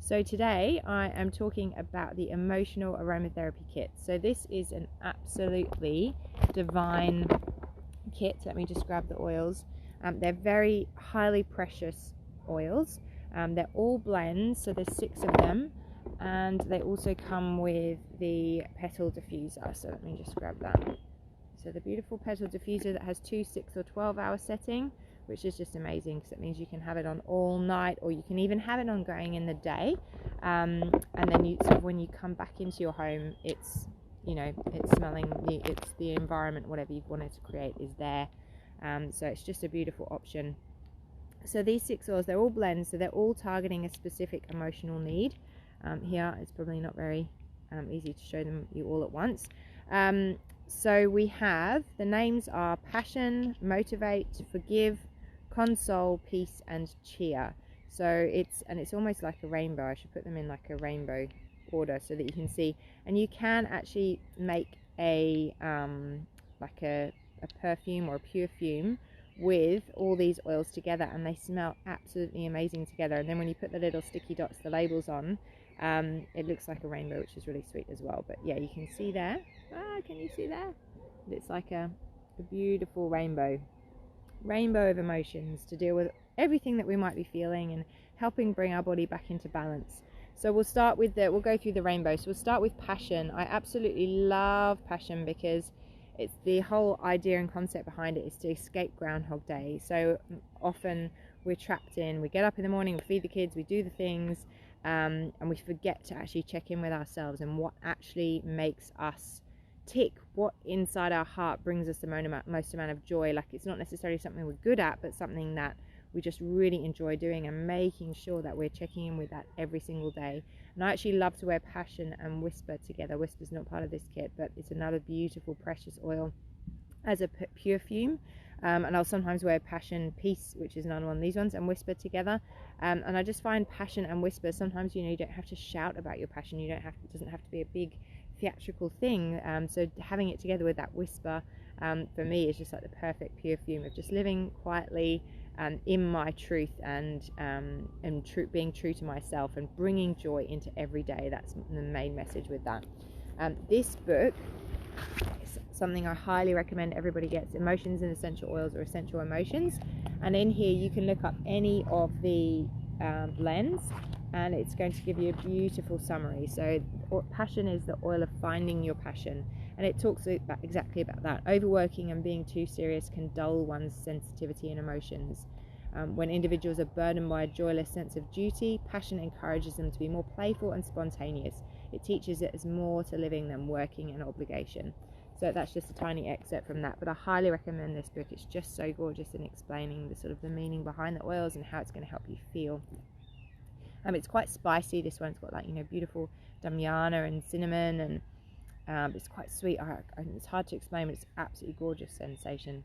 So today I am talking about the Emotional Aromatherapy Kit. So this is an absolutely divine kit. Let me just grab the oils. They're very highly precious oils. They're all blends, so there's 6 of them, and they also come with the petal diffuser. So let me just grab that. So the beautiful petal diffuser that has 2, 6 or 12-hour setting, which is just amazing because it means you can have it on all night, or you can even have it on going in the day, and then you sort of, when you come back into your home, it's, you know, it's smelling, it's the environment, whatever you've wanted to create is there. So it's just a beautiful option. So these 6 oils, they're all blends, so they're all targeting a specific emotional need. Here it's probably not very easy to show them you all at once. So we have, the names are Passion, Motivate, Forgive, Console, Peace, and Chia. So it's almost like a rainbow. I should put them in like a rainbow order so that you can see. And you can actually make a like a perfume or a perfume with all these oils together, and they smell absolutely amazing together. And then when you put the little sticky dots, the labels on, it looks like a rainbow, which is really sweet as well. But yeah, you can see there. Can you see there? It's like a beautiful rainbow of emotions to deal with everything that we might be feeling and helping bring our body back into balance. So we'll go through the rainbow. So we'll start with passion. I absolutely love passion because it's the whole idea and concept behind it is to escape Groundhog Day. So often we're trapped in, we get up in the morning, we feed the kids, we do the things, and we forget to actually check in with ourselves and what actually makes us tick, what inside our heart brings us the most amount of joy. Like, it's not necessarily something we're good at, but something that we just really enjoy doing, and making sure that we're checking in with that every single day. And I actually love to wear Passion and Whisper together. Whisper's not part of this kit, but it's another beautiful precious oil as a perfume. And I'll sometimes wear Passion, Peace, which is another one of these ones, and Whisper together. And I just find Passion and Whisper, sometimes, you know, you don't have to shout about your passion. It doesn't have to be a big theatrical thing. So having it together with that Whisper, for me, is just like the perfect perfume of just living quietly in my truth, and being true to myself and bringing joy into every day. That's the main message with that. This book is something I highly recommend everybody gets. Emotions and Essential Oils, or Essential Emotions. And in here you can look up any of the blends, and it's going to give you a beautiful summary. So Passion is the oil of finding your passion, and it talks exactly about that. Overworking and being too serious can dull one's sensitivity and emotions. When individuals are burdened by a joyless sense of duty, passion encourages them to be more playful and spontaneous. It teaches it as more to living than working and obligation. So that's just a tiny excerpt from that, but I highly recommend this book. It's just so gorgeous in explaining the sort of the meaning behind the oils and how it's going to help you feel. It's quite spicy. This one's got, like, you know, beautiful damiana and cinnamon, and it's quite sweet. It's hard to explain, but it's absolutely gorgeous sensation.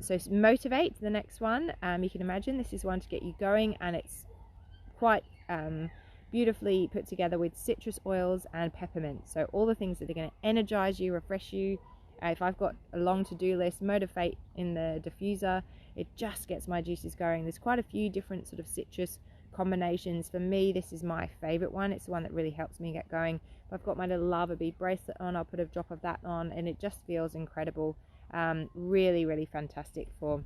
So Motivate, the next one, you can imagine this is one to get you going, and it's quite beautifully put together with citrus oils and peppermint. So all the things that are going to energize you, refresh you. If I've got a long to-do list, Motivate in the diffuser, it just gets my juices going. There's quite a few different sort of citrus combinations. For me, this is my favorite one. It's the one that really helps me get going. If I've got my little lava bead bracelet on, I'll put a drop of that on, and it just feels incredible. Really fantastic for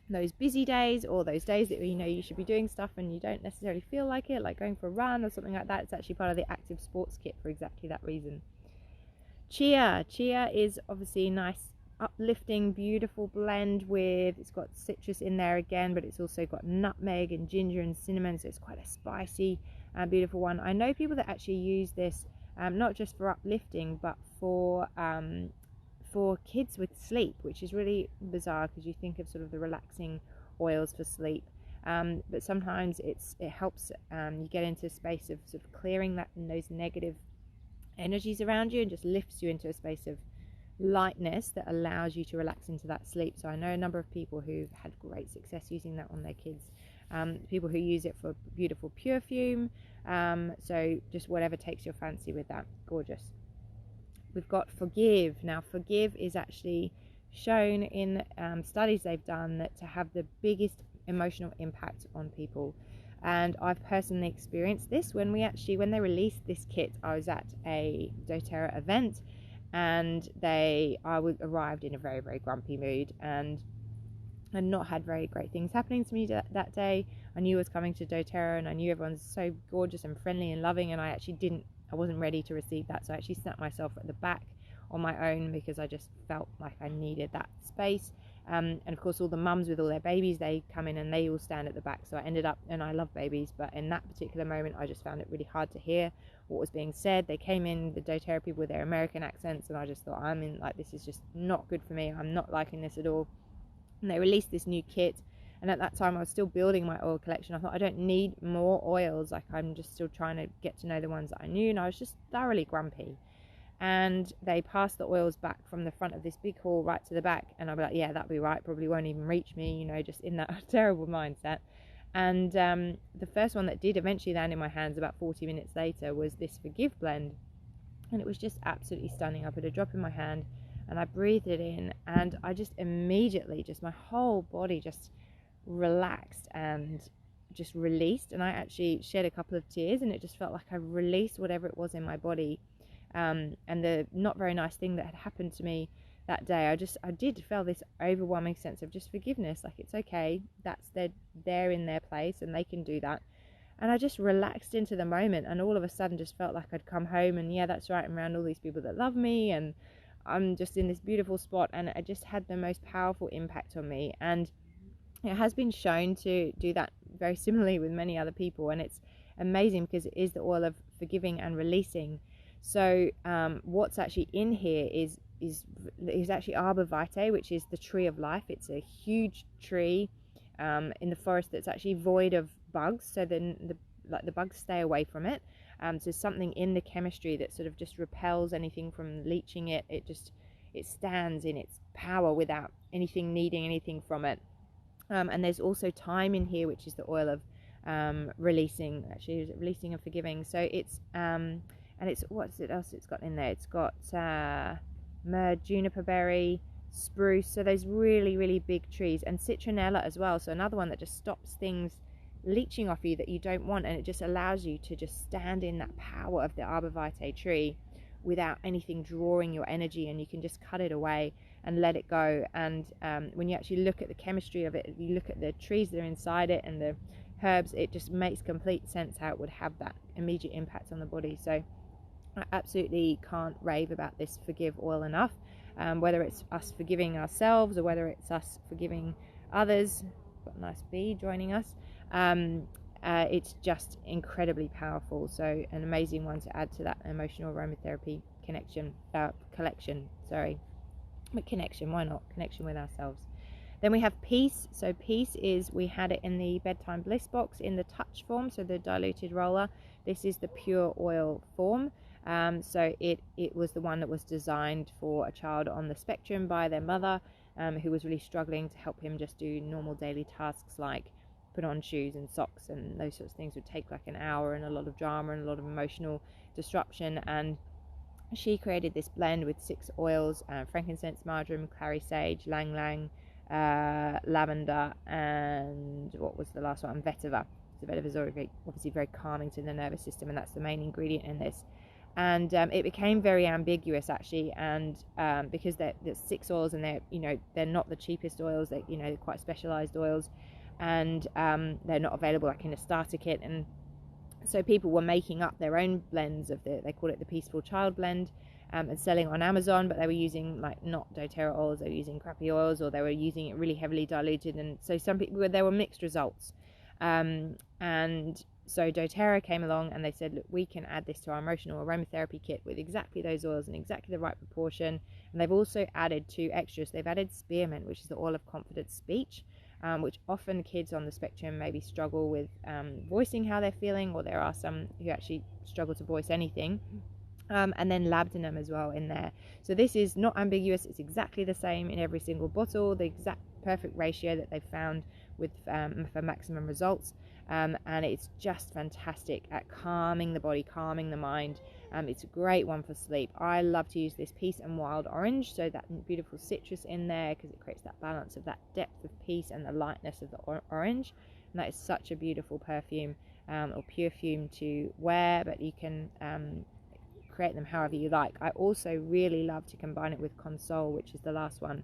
those busy days, or those days that, you know, you should be doing stuff and you don't necessarily feel like it, like going for a run or something like that. It's actually part of the active sports kit for exactly that reason. Chia is obviously a nice, uplifting, beautiful blend with, it's got citrus in there again, but it's also got nutmeg and ginger and cinnamon, so it's quite a spicy and beautiful one. I know people that actually use this not just for uplifting, but for kids with sleep, which is really bizarre because you think of sort of the relaxing oils for sleep, but sometimes it helps you get into a space of sort of clearing that and those negative energies around you, and just lifts you into a space of lightness that allows you to relax into that sleep. So I know a number of people who've had great success using that on their kids, people who use it for beautiful perfume, so just whatever takes your fancy with that. Gorgeous. We've got Forgive. Now, Forgive is actually shown in studies they've done that to have the biggest emotional impact on people. And I've personally experienced this when they released this kit. I was at a doTERRA event, and arrived in a very, very grumpy mood, and not had very great things happening to me that day. I knew I was coming to doTERRA, and I knew everyone's so gorgeous and friendly and loving, and I wasn't ready to receive that. So I actually sat myself at the back on my own, because I just felt like I needed that space. And of course, all the mums with all their babies, they come in and they all stand at the back. So I ended up, and I love babies, but in that particular moment, I just found it really hard to hear what was being said. They came in, the doTERRA people, with their American accents, and I just thought, this is just not good for me. I'm not liking this at all. And they released this new kit, and at that time I was still building my oil collection. I thought, I don't need more oils, like I'm just still trying to get to know the ones that I knew, and I was just thoroughly grumpy. And they passed the oils back from the front of this big hall right to the back, and I'll be like, yeah, that'll be right, probably won't even reach me, just in that terrible mindset. And the first one that did eventually land in my hands about 40 minutes later was this Forgive blend, and it was just absolutely stunning. I put a drop in my hand and I breathed it in, and I just immediately, just my whole body just relaxed and just released, and I actually shed a couple of tears, and it just felt like I released whatever it was in my body. And the not very nice thing that had happened to me that day, I did feel this overwhelming sense of just forgiveness, like it's okay, they're in their place and they can do that. And I just relaxed into the moment, and all of a sudden just felt like I'd come home, and yeah, that's right, I'm around all these people that love me, and I'm just in this beautiful spot, and it just had the most powerful impact on me. And it has been shown to do that very similarly with many other people, and it's amazing because it is the oil of forgiving and releasing. So what's actually in here is actually Arborvitae, which is the tree of life. It's a huge tree in the forest that's actually void of bugs, so then the bugs stay away from it. So something in the chemistry that sort of just repels anything from leaching it. It stands in its power without anything needing anything from it. And there's also thyme in here, which is the oil of releasing and forgiving. So it's and it's, what's it else it's got in there? It's got myrrh, juniper berry, spruce, so those really, really big trees, and citronella as well, so another one that just stops things leaching off you that you don't want, and it just allows you to just stand in that power of the Arborvitae tree without anything drawing your energy, and you can just cut it away and let it go. And when you actually look at the chemistry of it, you look at the trees that are inside it and the herbs, it just makes complete sense how it would have that immediate impact on the body. So I absolutely can't rave about this Forgive oil enough, whether it's us forgiving ourselves or whether it's us forgiving others. Got a nice bee joining us. It's just incredibly powerful, so an amazing one to add to that emotional aromatherapy collection. But connection, why not? Connection with ourselves. Then we have Peace. So Peace we had it in the Bedtime Bliss box in the touch form, so the diluted roller. This is the pure oil form. So it was the one that was designed for a child on the spectrum by their mother, who was really struggling to help him just do normal daily tasks like put on shoes and socks, and those sorts of things would take like an hour, and a lot of drama and a lot of emotional disruption. And she created this blend with 6 oils: frankincense, marjoram, clary sage, lang lang, lavender, and what was the last one? Vetiver. So vetiver is obviously very calming to the nervous system, and that's the main ingredient in this. And it became very ambiguous actually, and because there's 6 oils, and they're not the cheapest oils, they're quite specialized oils, and they're not available like in a starter kit. And so people were making up their own blends of they call it the Peaceful Child blend, and selling on Amazon, but they were using like not doTERRA oils, they were using crappy oils, or they were using it really heavily diluted, and so some people, there were mixed results. And so doTERRA came along and they said, look, we can add this to our emotional aromatherapy kit with exactly those oils in exactly the right proportion. And they've also added 2 extras. They've added spearmint, which is the oil of confident speech, which often kids on the spectrum maybe struggle with voicing how they're feeling, or there are some who actually struggle to voice anything. And then labdanum as well in there. So this is not ambiguous, it's exactly the same in every single bottle, the exact perfect ratio that they've found with for maximum results. And it's just fantastic at calming the body, calming the mind. It's a great one for sleep. I love to use this Peace and Wild Orange, so that beautiful citrus in there, because it creates that balance of that depth of peace and the lightness of the orange. and that is such a beautiful perfume or perfume to wear, but you can create them however you like. I also really love to combine it with Console, which is the last one.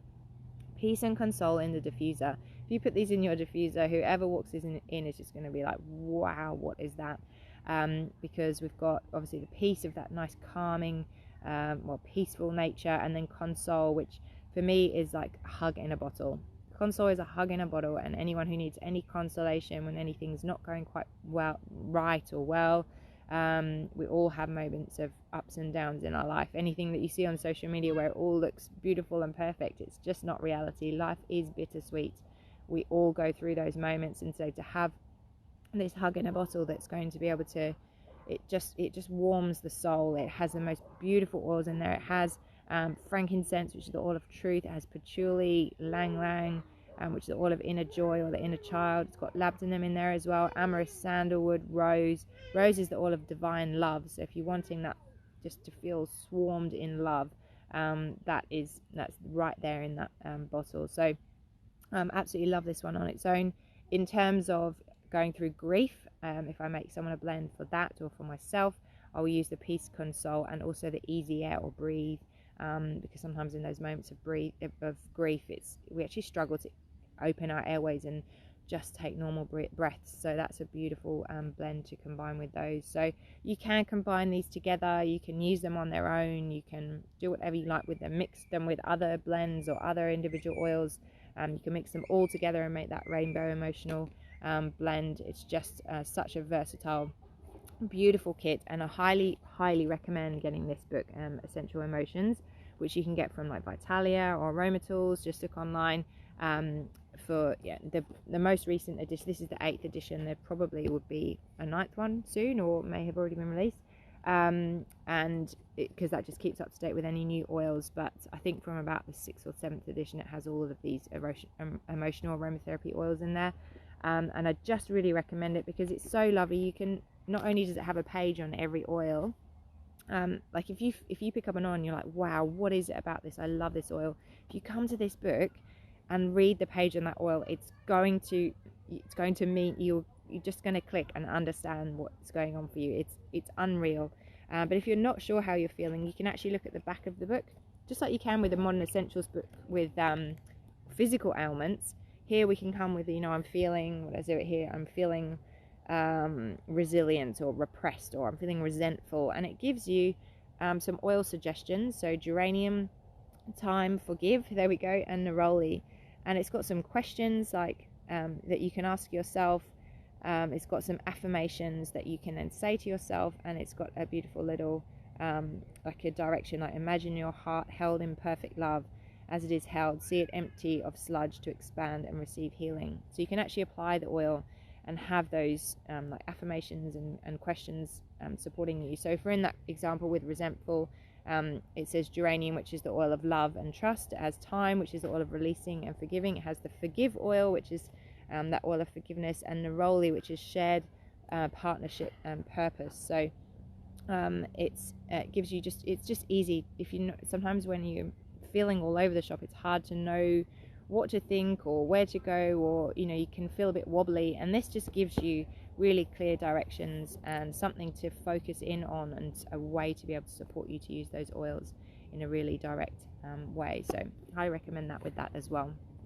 Peace and Console in the diffuser. If you put these in your diffuser, whoever walks in is just going to be like, wow, what is that? Because we've got obviously the peace of that nice calming, peaceful nature, and then Console, which for me is like a hug in a bottle. Console is a hug in a bottle, and anyone who needs any consolation when anything's not going quite right or well, we all have moments of ups and downs in our life. Anything that you see on social media where it all looks beautiful and perfect, it's just not reality. Life is bittersweet. We all go through those moments, and so to have this hug in a bottle that's going to be able to, it just warms the soul. It has the most beautiful oils in there. It has frankincense, which is the oil of truth. It has patchouli, lang lang, which is the oil of inner joy or the inner child. It's got labdanum in there as well, amorous, sandalwood, rose. Rose is the oil of divine love. So if you're wanting that just to feel swarmed in love, that's right there in that bottle. So absolutely love this one on its own. In terms of going through grief, if I make someone a blend for that or for myself, I will use the Peace Console and also the Easy Air or Breathe, because sometimes in those moments of grief, we actually struggle to open our airways and just take normal breaths. So that's a beautiful blend to combine with those. So you can combine these together, you can use them on their own, you can do whatever you like with them, mix them with other blends or other individual oils. You can mix them all together and make that rainbow emotional blend. It's just such a versatile, beautiful kit, and I highly recommend getting this book, Essential Emotions, which you can get from like Vitalia or Aromatools. Just look online for the most recent edition. This is the 8th edition. There probably would be a 9th one soon, or may have already been released, and because that just keeps up to date with any new oils. But I think from about the 6th or 7th edition, it has all of these emotional aromatherapy oils in there, and I just really recommend it because it's so lovely. You can, not only does it have a page on every oil, like if you pick up an oil and you're like, wow, what is it about this? I love this oil. If you come to this book and read the page on that oil, it's going to mean you're just going to click and understand what's going on for you. It's unreal. But if you're not sure how you're feeling, you can actually look at the back of the book, just like you can with a modern essentials book with physical ailments. Here we can come with, I'm feeling, what is it here? I'm feeling resilient or repressed, or I'm feeling resentful, and it gives you some oil suggestions. So geranium, thyme, forgive, there we go, and neroli. And it's got some questions like that you can ask yourself. It's got some affirmations that you can then say to yourself, and it's got a beautiful little like a direction, like imagine your heart held in perfect love as it is held, see it empty of sludge to expand and receive healing. So you can actually apply the oil and have those like affirmations and questions supporting you. So if we're in that example with resentful, it says geranium, which is the oil of love and trust. It has thyme, which is the oil of releasing and forgiving. It has the forgive oil, which is that oil of forgiveness, and neroli, which is shared partnership and purpose. So it gives you it's just easy. If you know, sometimes when you're feeling all over the shop, it's hard to know what to think or where to go, or you can feel a bit wobbly, and this just gives you really clear directions and something to focus in on, and a way to be able to support you to use those oils in a really direct way. So I recommend that with that as well.